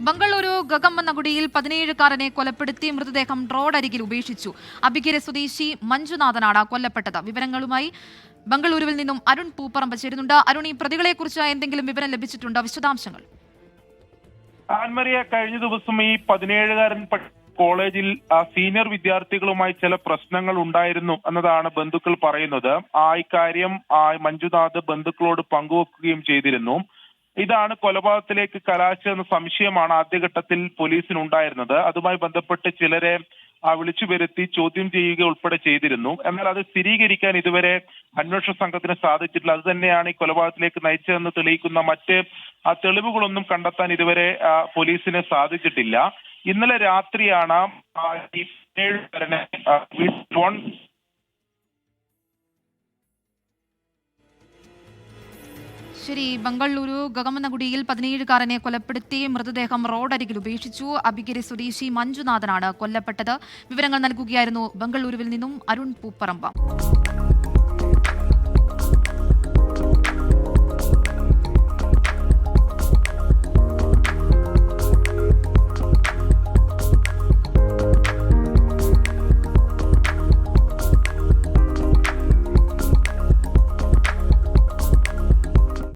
ബംഗളൂരു ഗഗമ്മനഗുഡിയിൽ 17-കാരനെ കൊലപ്പെടുത്തി മൃതദേഹം റോഡരികിൽ ഉപേക്ഷിച്ചു. അബിഗിരി സ്വദേശി മഞ്ജുനാഥനാണ് കൊല്ലപ്പെട്ടത്. വിവരങ്ങളുമായി ബംഗളൂരുവിൽ നിന്നും അരുൺ പൂപ്പറമ്പ് ചേരുന്നുണ്ട്. അരുൺ, ഈ പ്രതികളെക്കുറിച്ച് എന്തെങ്കിലും വിവരം ലഭിച്ചിട്ടുണ്ടോ? വിശദാംശങ്ങൾ. ആൻമറിയ, കഴിഞ്ഞ ദിവസം ഈ 17-കാരൻ കോളേജിൽ സീനിയർ വിദ്യാർത്ഥികളുമായി ചില പ്രശ്നങ്ങൾ ഉണ്ടായിരുന്നു എന്നതാണ് ബന്ധുക്കൾ പറയുന്നത്. ഇക്കാര്യം മഞ്ജുനാഥ് ബന്ധുക്കളോട് പങ്കുവെക്കുകയും ചെയ്തിരുന്നു. ഇതാണ് കൊലപാതകത്തിലേക്ക് കലാശിച്ചെന്ന സംശയമാണ് ആദ്യഘട്ടത്തിൽ പോലീസിനുണ്ടായിരുന്നത്. അതുമായി ബന്ധപ്പെട്ട് ചിലരെ വിളിച്ചു വരുത്തി ചോദ്യം ചെയ്യുക ഉൾപ്പെടെ ചെയ്തിരുന്നു. എന്നാൽ അത് സ്ഥിരീകരിക്കാൻ ഇതുവരെ അന്വേഷണ സംഘത്തിന് സാധിച്ചിട്ടില്ല. അത് തന്നെയാണ് ഈ കൊലപാതകത്തിലേക്ക് നയിച്ചതെന്ന് തെളിയിക്കുന്ന മറ്റ് തെളിവുകളൊന്നും കണ്ടെത്താൻ ഇതുവരെ പോലീസിന് സാധിച്ചിട്ടില്ല. ഇന്നലെ രാത്രിയാണ് ഈ 17-കാരനെ ശരി, ബംഗളൂരു ഗഗമ്മനഗുഡിയിൽ 17-കാരനെ കൊലപ്പെടുത്തി മൃതദേഹം റോഡരികിൽ ഉപേക്ഷിച്ചു. അബിഗിരി സ്വദേശി മഞ്ജുനാഥനാണ് കൊല്ലപ്പെട്ടത്. വിവരങ്ങൾ നൽകുകയായിരുന്നു ബംഗളൂരുവിൽ നിന്നും അരുൺ പൂപ്പറമ്പ.